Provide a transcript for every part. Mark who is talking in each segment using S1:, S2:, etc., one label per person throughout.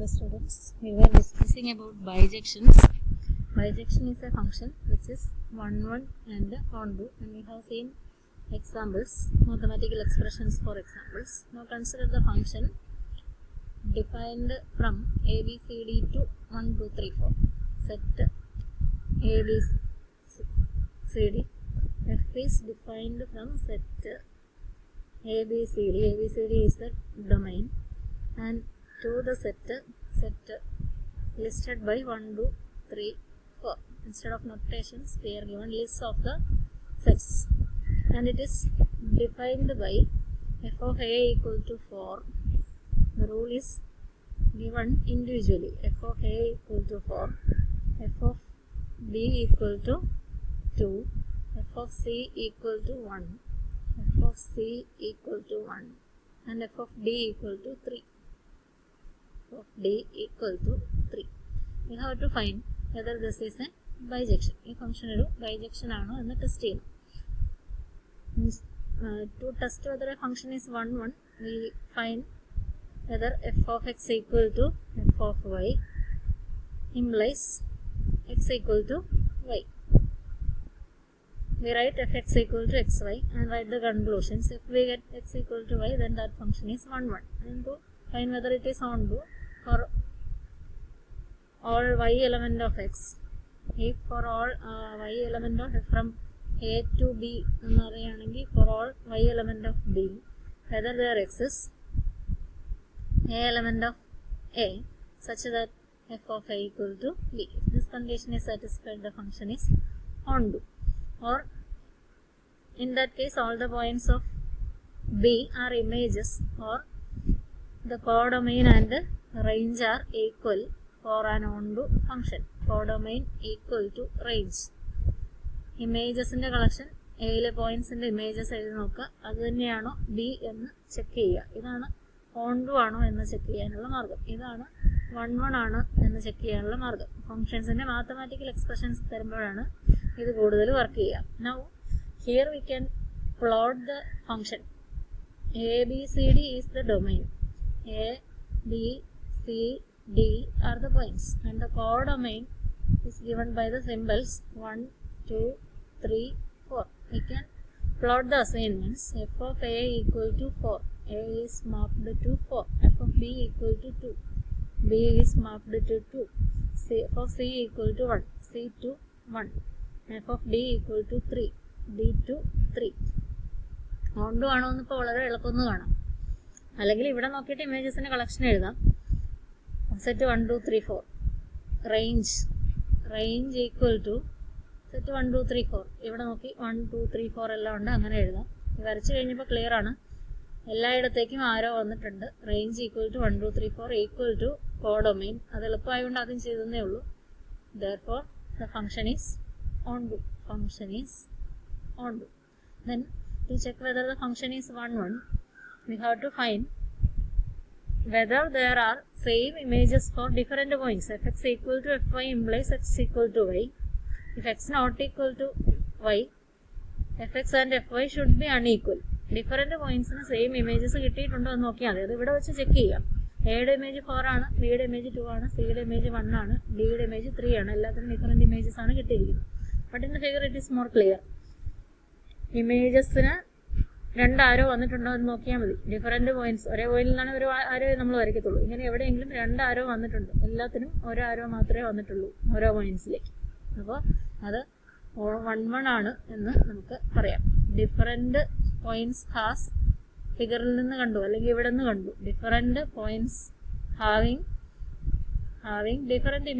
S1: Hello students, we were discussing about bijections. Bijection is a function which is 1, 1 and onto, and we have seen examples, mathematical expressions for examples. Now consider the function defined from ABCD to 1, 2, 3, 4. Set ABCD. F is defined from set ABCD. ABCD is the domain, and to the set listed by 1, 2, 3, 4. Instead of notations, we are given lists of the sets, and it is defined by f of a equal to 4. The rule is given individually. F of a equal to 4, f of b equal to 2, f of c equal to 1, f of c equal to 1, and f of d equal to 3. Of d equal to 3. We have to find whether this is a bijection. This function is a bijection and test ചെയ്യണം. To test whether a function is 1, 1, we find whether f of x equal to f of y implies x equal to y. We write fx equal to xy and write the conclusions. If we get x equal to y, then that function is 1, 1. And to find whether it is onto for all y element of x, if for all y element of f from a to b, for all y element of b, whether there exists a element of a such that f of a equal to b. If this condition is satisfied, the function is onto. Or in that case, all the points of b are images, or the codomain and range are equal for an onto function. Codomain equal to range. Images in the collection, A points in the images എഴുതി നോക്കുക. അത് തന്നെയാണോ B എന്ന് check ചെയ്യുക. ഇതാണ് onto ആണോ എന്ന് check ചെയ്യാനുള്ള മാർഗം. ഇതാണ് 1, 1 ആണ് എന്ന് ചെക്ക് ചെയ്യാനുള്ള മാർഗം. ഫംഗ്ഷൻസിന്റെ മാത്തമാറ്റിക്കൽ എക്സ്പ്രഷൻസ് തരുമ്പോഴാണ് ഇത് കൂടുതൽ വർക്ക് ചെയ്യുക. Now here we can plot the function. ABCD is the domain. A, B, C, D are the points, and the codomain is given by the symbols 1, 2, 3, 4. We can plot the assignments. F of A equal to 4. A is mapped to 4. F of B equal to 2. B is mapped to 2. F of C equal to 1. C to 1. F of D equal to 3. D to 3. onto ആണോ എന്ന് ഇപ്പോൾ വളരെ എളുപ്പമൊന്ന് കാണാം. അല്ലെങ്കിൽ ഇവിടെ നോക്കിയിട്ട് ഇമേജസിന്റെ collection എഴുതാം. Set 1, 2, 3, 4. Range equal to set 1, 2, 3, 4. ഇവിടെ നോക്കി 1, 2, 3, 4 എല്ലാം ഉണ്ട്, അങ്ങനെ എഴുതാം. വരച്ചു കഴിഞ്ഞപ്പോൾ ക്ലിയർ ആണ്. എല്ലായിടത്തേക്കും ആരോ വന്നിട്ടുണ്ട്. Range equal to 1, 2, 3, 4 equal to codomain. അത് എളുപ്പമായതുകൊണ്ട് ആദ്യം ചെയ്തതേ ഉള്ളൂ. Therefore the function is onto. Then to check whether the function is 1, 1, we have to find whether there are same images for different points. If x equal to fy implies x equal to y. If x not equal to y, fx and fy should be unequal. Different points in same images കിട്ടിയിട്ടുണ്ടോ എന്ന് നോക്കിയാൽ മതി. അത് ഇവിടെ വെച്ച് check ചെയ്യാം. എയുടെ image 4 ആണ്, ബിയുടെ ഇമേജ് 2 ആണ്, സിയുടെ ഇമേജ് 1 ആണ്, ഡിയുടെ ഇമേജ് 3 ആണ്. എല്ലാത്തിനും ഡിഫറെന്റ് ഇമേജസ് ആണ് കിട്ടിയിരിക്കുന്നത്. But in the figure it is more clear. ഇമേജസിന് 2 ആരോ വന്നിട്ടുണ്ടോ എന്ന് നോക്കിയാൽ മതി. ഡിഫറെന്റ് പോയിന്റ്സ്, ഒരേ പോയിന്റിൽ നിന്നാണ് ഒരു ആരോ നമ്മൾ വരയ്ക്കത്തുള്ളൂ. ഇങ്ങനെ എവിടെയെങ്കിലും 2 ആരോ വന്നിട്ടുണ്ട്. എല്ലാത്തിനും ഒരു ആരോ മാത്രമേ വന്നിട്ടുള്ളൂ ഓരോ പോയിന്റ്സിലേക്ക്. അപ്പോൾ അത് 1, 1 ആണ് എന്ന് നമുക്ക് പറയാം. ഡിഫറെന്റ് പോയിന്റ്സ് ഹാസ് ഫിഗറിൽ നിന്ന് കണ്ടു, അല്ലെങ്കിൽ ഇവിടെ നിന്ന് കണ്ടു. Different points having different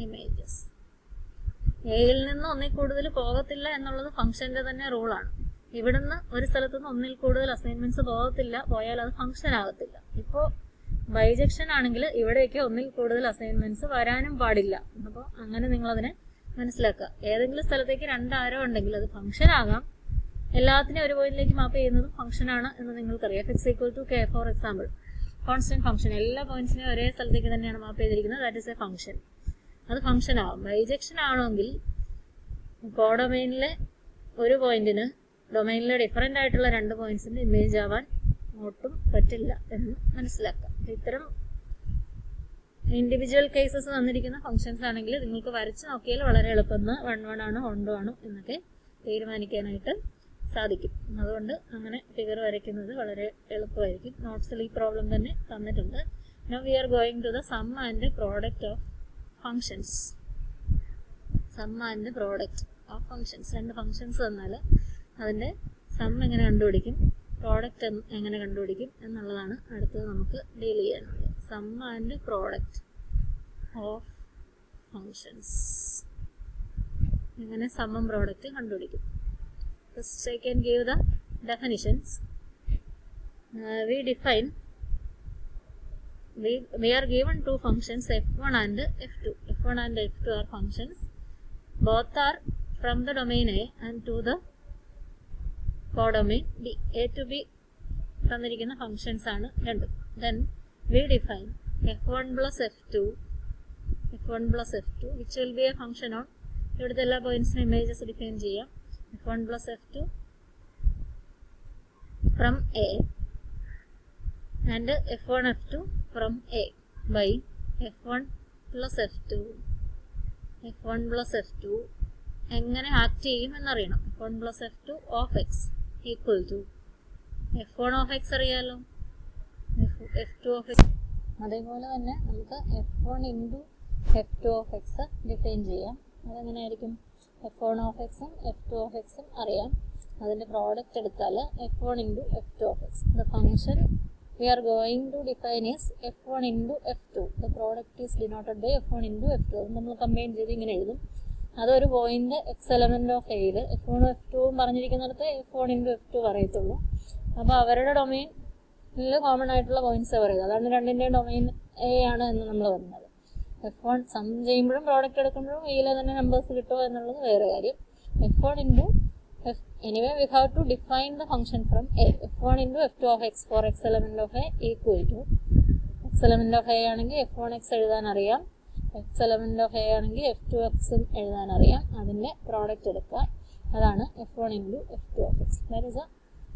S1: images. എയിൽ നിന്ന് ഒന്നിൽ കൂടുതൽ പോകത്തില്ല എന്നുള്ളത് ഫംഗ്ഷന്റെ തന്നെ റൂളാണ്. ഇവിടുന്ന് ഒരു സ്ഥലത്തു നിന്ന് ഒന്നിൽ കൂടുതൽ അസൈൻമെന്റ്സ് പോകത്തില്ല, പോയാൽ അത് ഫംഗ്ഷൻ ആകത്തില്ല. ഇപ്പോൾ ബൈജക്ഷൻ ആണെങ്കിൽ ഇവിടെയൊക്കെ ഒന്നിൽ കൂടുതൽ അസൈൻമെന്റ്സ് വരാനും പാടില്ല. അപ്പോൾ അങ്ങനെ നിങ്ങളതിനെ മനസ്സിലാക്കുക. ഏതെങ്കിലും സ്ഥലത്തേക്ക് 2 ആരോ ഉണ്ടെങ്കിൽ അത് ഫംഗ്ഷൻ ആകാം. എല്ലാത്തിനും ഒരു പോയിന്റിലേക്ക് മാപ്പ് ചെയ്യുന്നതും ഫംഗ്ഷൻ ആണ് എന്ന് നിങ്ങൾക്കറിയാം. x equal to k for example, constant function. എല്ലാ പോയിന്റ്സിനെയും ഒരേ സ്ഥലത്തേക്ക് തന്നെയാണ് മാപ്പ് ചെയ്തിരിക്കുന്നത്. That is A function. അത് ഫംഗ്ഷൻ ആവും. ബൈജക്ഷൻ ആണെങ്കിൽ കോഡൊമെയിനിലെ ഒരു പോയിന്റിന് ഡൊമൈനിലെ ഡിഫറൻ്റ് ആയിട്ടുള്ള 2 പോയിന്റ്സിൻ്റെ ഇമേജ് ആവാൻ ഒട്ടും പറ്റില്ല എന്ന് മനസ്സിലാക്കാം. ഇത്തരം ഇൻഡിവിജ്വൽ കേസസ് വന്നിരിക്കുന്ന ഫംഗ്ഷൻസ് ആണെങ്കിൽ നിങ്ങൾക്ക് വരച്ച് നോക്കിയാൽ വളരെ എളുപ്പം 1 1 ആണോ 1 ആണോ എന്നൊക്കെ തീരുമാനിക്കാനായിട്ട് സാധിക്കും. അതുകൊണ്ട് അങ്ങനെ ഫിഗർ വരയ്ക്കുന്നത് വളരെ എളുപ്പമായിരിക്കും. നോട്ട്സിൽ ഈ പ്രോബ്ലം തന്നെ തന്നിട്ടുണ്ട്. Now we are going to the sum and product of functions. Sum and product of functions. 2 functions തന്നാൽ അതിൻ്റെ സം എങ്ങനെ കണ്ടുപിടിക്കും, പ്രോഡക്റ്റ് എങ്ങനെ കണ്ടുപിടിക്കും എന്നുള്ളതാണ് അടുത്തത് നമുക്ക് ഡീൽ ചെയ്യാനുള്ളത്. Sum and product of functions. എങ്ങനെ സമ്മും പ്രോഡക്റ്റ് കണ്ടുപിടിക്കും. First I can give the definitions. We are given 2 functions f1 and f2. f1 and f2 are functions. Both are from the domain A and to the codomain B. A to B തന്നിരിക്കുന്ന functions ആണ് രണ്ടും. Then we define f1 plus f2 which will be a function on, ഇവിടുത്തെ എല്ലാ പോയിന്റ്സിനും images define ചെയ്യാം. f1 plus f2 from A and f1 f2 from A by f1 plus f2 എങ്ങനെ act ചെയ്യും എന്നറിയണം. f1 plus f2 of x equal to f1 of x അറിയാലോ, f2 of x. അതേപോലെ തന്നെ നമുക്ക് f1 into f2 of x define ചെയ്യാം. അതെങ്ങനെയായിരിക്കും? f1 of x ഉം f2 of x ഉം അറിയാം. അതിൻ്റെ പ്രോഡക്റ്റ് എടുത്താൽ f1 into f2 of x. The function we are going to define is f1 into f2. The product is denoted by f1 into f2. അത് നമ്മൾ combine ചെയ്ത് ഇങ്ങനെ എഴുതും. അതൊരു പോയിന്റ് എക്സ് എലമെന്റ് ഓഫ് എയിൽ f1 f2 പറഞ്ഞിരിക്കുന്നിടത്ത് f1 into f2 പറയത്തുള്ളൂ. അപ്പോൾ അവരുടെ ഡൊമൈനിൽ കോമൺ ആയിട്ടുള്ള പോയിന്റ്സ് പറയുന്നത്. അതാണ് രണ്ടിൻ്റെയും ഡൊമൈൻ എ ആണ് എന്ന് നമ്മൾ പറഞ്ഞത്. f1 സം ചെയ്യുമ്പോഴും പ്രോഡക്റ്റ് എടുക്കുമ്പോഴും എയിലെ തന്നെ നമ്പേഴ്സ് കിട്ടുമോ എന്നുള്ളത് വേറെ കാര്യം. f1 into anyway we have to define the function from A. f1 into f2 of x for x element of A equal to, x element of A ആണെങ്കിൽ f1x എഴുതാൻ അറിയാം, x element of A ആണെങ്കിൽ f2x എഴുതാൻ അറിയാം. അതിൻ്റെ product എടുക്കുക. അതാണ് f1 into f2 of x. That is a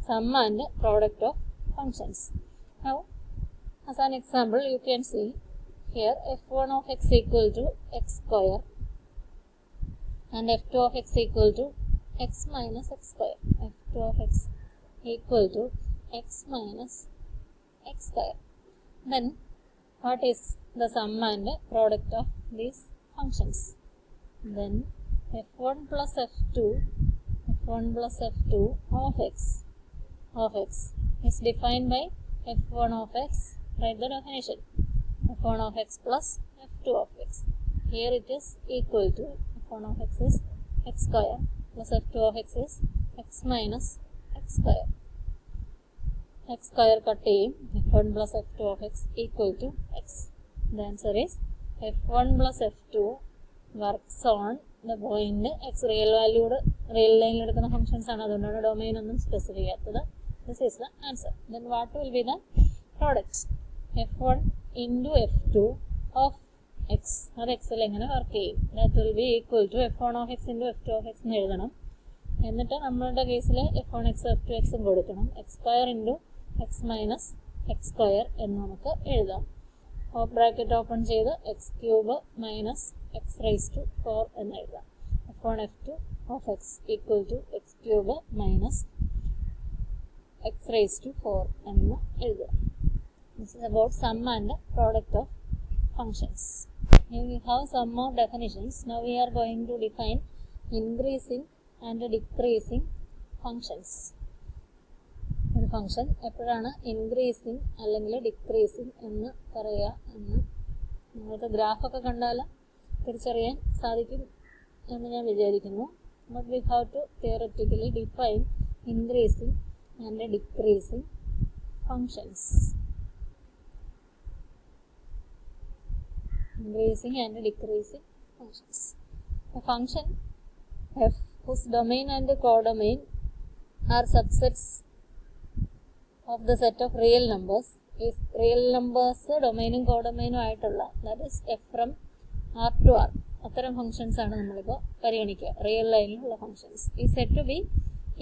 S1: sum and product of functions. Now as an example you can see here f1 of x equal to x square and f2 of x equal to x minus x square. f2 of x equal to x minus x square. Then what is the sum and product of these functions? Then f1 plus f2 of x is defined by f1 of x. Write the definition. f1 of x plus f2 of x. Here it is equal to f1 of x is x square plus f2 of x is x minus x square. X square cut ചെയ്യും. f1 plus f2 of x equal to x. The answer is f1 plus f2 works on the point x. Real ലൈനിൽ എടുക്കുന്ന functions ആണ്, അതുകൊണ്ടാണ് domain ഒന്നും specify ചെയ്യാത്തത്. This is the answer. Then what will be the product? f1 into f2 of x. അത് എക്സിൽ എങ്ങനെ work ചെയ്യും? That will be equal to f1 of x into f2 of x എന്ന് എഴുതണം. എന്നിട്ട് നമ്മളുടെ കേസിൽ f1x f2x കൊടുക്കണം. x square into x minus x square എന്ന് നമുക്ക് എഴുതാം. ബ്രാക്കറ്റ് ഓപ്പൺ ചെയ്ത് x cube minus x raised to 4 എന്ന് എഴുതാം. f1 f2 of x equal to x cube minus x raised to 4 എന്ന് എഴുതാം. This is about sum and product of functions. Here we have some more definitions. Now we are going to define increasing and decreasing functions. ഒരു function എപ്പോഴാണ് increasing അല്ലെങ്കിൽ decreasing എന്ന് പറയുക എന്ന് നിങ്ങൾക്ക് ഗ്രാഫൊക്കെ കണ്ടാൽ തിരിച്ചറിയാൻ സാധിക്കും എന്ന് ഞാൻ വിചാരിക്കുന്നു. But we have to theoretically define increasing and decreasing functions. Increasing and decreasing functions. A function f whose domain and codomain are subsets of the set of real numbers is real numbers ഡൊമൈനും കോഡൊമൈനും ആയിട്ടുള്ള, that is f from r to r. അത്തരം functions ആണ് നമ്മളിപ്പോൾ പരിഗണിക്കുക. Real ലൈനിലുള്ള functions ഈ set to be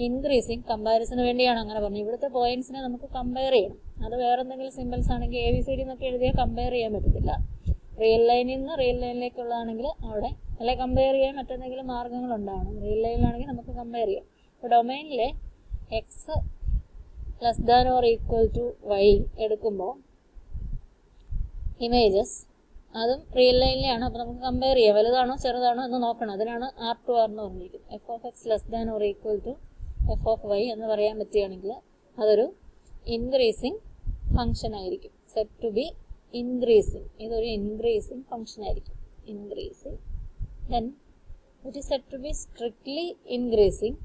S1: increasing കമ്പാരിസന് വേണ്ടിയാണ് അങ്ങനെ പറഞ്ഞത്. ഇവിടുത്തെ പോയിന്റ്സിനെ നമുക്ക് കമ്പയർ ചെയ്യണം. അത് വേറെ എന്തെങ്കിലും സിമ്പിൾസ് ആണെങ്കിൽ ABCD എന്നൊക്കെ എഴുതിയാൽ കമ്പയർ ചെയ്യാൻ പറ്റത്തില്ല. റിയൽ ലൈനിൽ നിന്ന് റിയൽ ലൈനിലേക്കുള്ളതാണെങ്കിൽ അവിടെ അല്ലെ കമ്പയർ ചെയ്യാൻ മറ്റെന്തെങ്കിലും മാർഗ്ഗങ്ങൾ ഉണ്ടാവണം. റിയൽ ലൈനിലാണെങ്കിൽ നമുക്ക് കമ്പയർ ചെയ്യാം. ഇപ്പോൾ ഡൊമൈനിലെ x less than or equal to y എടുക്കുമ്പോൾ ഇമേജസ് അതും റിയൽ ലൈനിലാണ്. അപ്പോൾ നമുക്ക് കമ്പയർ ചെയ്യാം, വലുതാണോ ചെറുതാണോ എന്ന് നോക്കണം. അതിനാണ് R2R എന്ന് പറഞ്ഞിരിക്കുന്നത്. f(x) less than or equal to f(y) എന്ന് പറയാൻ പറ്റുകയാണെങ്കിൽ അതൊരു ഇൻക്രീസിങ് ഫംഗ്ഷൻ ആയിരിക്കും. Said to be increasing. ഇതൊരു ഇൻക്രീസിങ് ഫംഗ്ഷൻ ആയിരിക്കും. Increasing. Then it is said to be strictly increasing.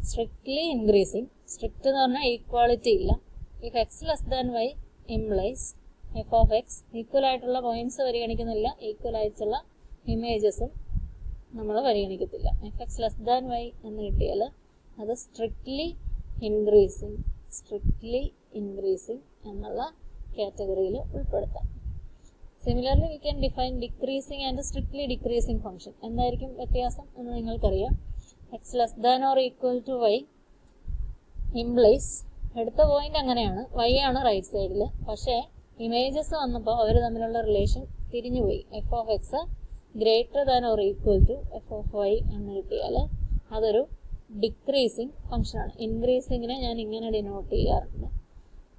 S1: Strictly increasing. Strict എന്ന് പറഞ്ഞാൽ ഈക്വാളിറ്റി ഇല്ല. If x less than y implies f(x) equal ആയിട്ടുള്ള പോയിന്റ്സ് പരിഗണിക്കുന്നില്ല, ഈക്വൽ ആയിട്ടുള്ള ഇമേജസും നമ്മൾ പരിഗണിക്കത്തില്ല. f(x) ലെസ് ദാൻ വൈ എന്ന് കിട്ടിയാൽ അത് സ്ട്രിക്ട്ലി ഇൻക്രീസിങ്. സ്ട്രിക്ട്ലി ഇൻക്രീസിങ് എന്നുള്ള കാറ്റഗറിയിൽ ഉൾപ്പെടുത്താം. Similarly we can define decreasing and strictly decreasing function. എന്തായിരിക്കും വ്യത്യാസം എന്ന് നിങ്ങൾക്കറിയാം. X less than or equal to y implies, എടുത്ത പോയിന്റ് അങ്ങനെയാണ്, വൈ ആണ് റൈറ്റ് സൈഡിൽ. പക്ഷേ ഇമേജസ് വന്നപ്പോൾ അവർ തമ്മിലുള്ള റിലേഷൻ തിരിഞ്ഞുപോയി. f(x) greater than or equal to f(y) എന്ന് കിട്ടിയാൽ അതൊരു ഡിക്രീസിങ് ഫംഗ്ഷനാണ്. ഇൻക്രീസിങ്ങിനെ ഞാൻ ഇങ്ങനെ ഡിനോട്ട് ചെയ്യാറുണ്ട്.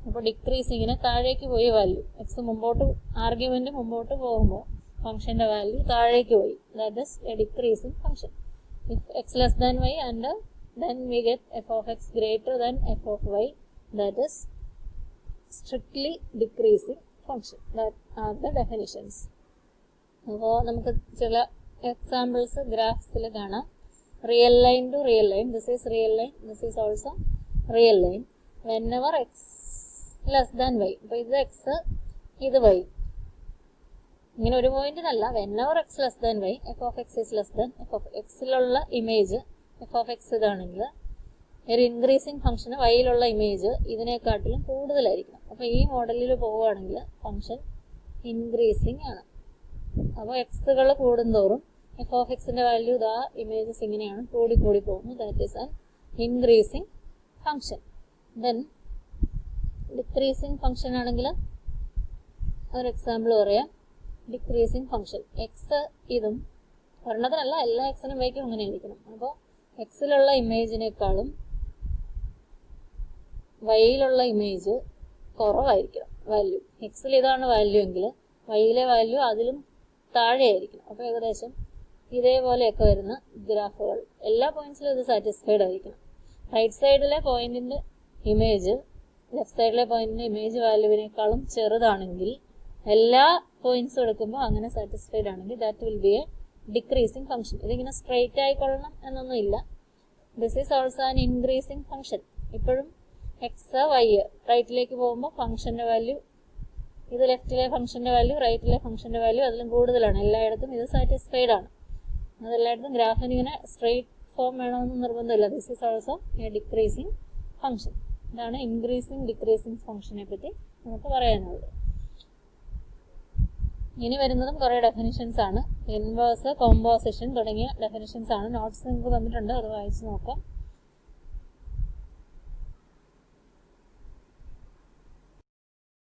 S1: അപ്പോൾ ഡിക്രീസിങ്ങിന് താഴേക്ക് പോയി വാല്യൂ, എക്സ് മുമ്പോട്ട് ആർഗ്യുമെന്റ് മുമ്പോട്ട് പോകുമ്പോൾ ഫംഗ്ഷന്റെ വാല്യൂ താഴേക്ക് പോയി. That is a decreasing function. If x less than y and then we get f(x) greater than f(y), that is strictly decreasing function. That are the definitions. അപ്പോൾ നമുക്ക് ചില examples ഗ്രാഫ്സിൽ കാണാം. Real line to real line. This is real line, this is also real line. Whenever x less than y. അപ്പോൾ ഇത് x, ഇത് y. ഇങ്ങനെ ഒരു പോയിന്റിനല്ല, whenever x less than y f(x) is less than f(x)ലുള്ള image f(x) ഇതാണെങ്കിൽ ഒരു increasing ഫംഗ്ഷന് വൈയിലുള്ള ഇമേജ് ഇതിനെക്കാട്ടിലും കൂടുതലായിരിക്കണം. അപ്പോൾ ഈ മോഡലിൽ പോവുകയാണെങ്കിൽ ഫംഗ്ഷൻ ഇൻക്രീസിങ് ആണ്. അപ്പോൾ എക്സുകൾ കൂടുന്തോറും f(x)ന്റെ വാല്യൂ ഇതാ ഇമേജസ് ഇങ്ങനെയാണ് കൂടി കൂടി പോകുന്നു. That is an increasing function. Then decreasing function ആണെങ്കിൽ ഒരു എക്സാമ്പിൾ പറയാം. ഡിക്രീസിങ് ഫംഗ്ഷൻ എക്സ് ഇതും ഒരെണ്ണത്തിനല്ല, എല്ലാ എക്സിനും വൈക്കും അങ്ങനെ ആയിരിക്കണം. അപ്പോൾ എക്സിലുള്ള ഇമേജിനേക്കാളും വൈയിലുള്ള ഇമേജ് കുറവായിരിക്കണം വാല്യൂ. എക്സിൽ ഇതാണ് വാല്യൂ എങ്കിൽ വൈയിലെ വാല്യൂ അതിലും താഴെ ആയിരിക്കണം. അപ്പോൾ ഏകദേശം ഇതേപോലെയൊക്കെ വരുന്ന ഗ്രാഫുകൾ എല്ലാ പോയിന്റ്സിലും ഇത് സാറ്റിസ്ഫൈഡ് ആയിരിക്കണം. റൈറ്റ് സൈഡിലെ പോയിന്റിന്റെ ഇമേജ് ലെഫ്റ്റ് സൈഡിലെ പോയിന്റിന്റെ ഇമേജ് വാല്യൂവിനേക്കാളും ചെറുതാണെങ്കിൽ എല്ലാ പോയിന്റ്സും എടുക്കുമ്പോൾ അങ്ങനെ സാറ്റിസ്ഫൈഡ് ആണെങ്കിൽ that will be A decreasing function. ഇതിങ്ങനെ സ്ട്രെയിറ്റ് ആയിക്കൊള്ളണം എന്നൊന്നും ഇല്ല. This is also an increasing function. ഇപ്പോഴും എക്സ് വൈ റൈറ്റിലേക്ക് പോകുമ്പോൾ ഫംഗ്ഷന്റെ വാല്യൂ, ഇത് ലെഫ്റ്റിലെ ഫംഗ്ഷന്റെ വാല്യൂ റൈറ്റിലെ ഫംഗ്ഷന്റെ വാല്യൂ അതിലും കൂടുതലാണ്. എല്ലായിടത്തും ഇത് സാറ്റിസ്ഫൈഡ് ആണ്. അതെല്ലായിടത്തും ഗ്രാഫിന് ഇങ്ങനെ സ്ട്രെയിറ്റ് ഫോം വേണമെന്ന് നിർബന്ധമില്ല. This is also A decreasing function. ഇതാണ് ഇൻക്രീസിങ് ഡിക്രീസിങ് ഫംഗ്ഷനെ പറ്റി നമുക്ക് പറയാനുള്ളത്. ഇനി വരുന്നതും കുറേ ഡെഫിനിഷൻസ് ആണ്. ഇൻവേഴ്സ്, കോമ്പോസിഷൻ തുടങ്ങിയ ഡെഫിനിഷൻസ് ആണ്. നോട്ട്സ് നിങ്ങൾക്ക് തന്നിട്ടുണ്ട്, അത് വായിച്ച് നോക്കാം.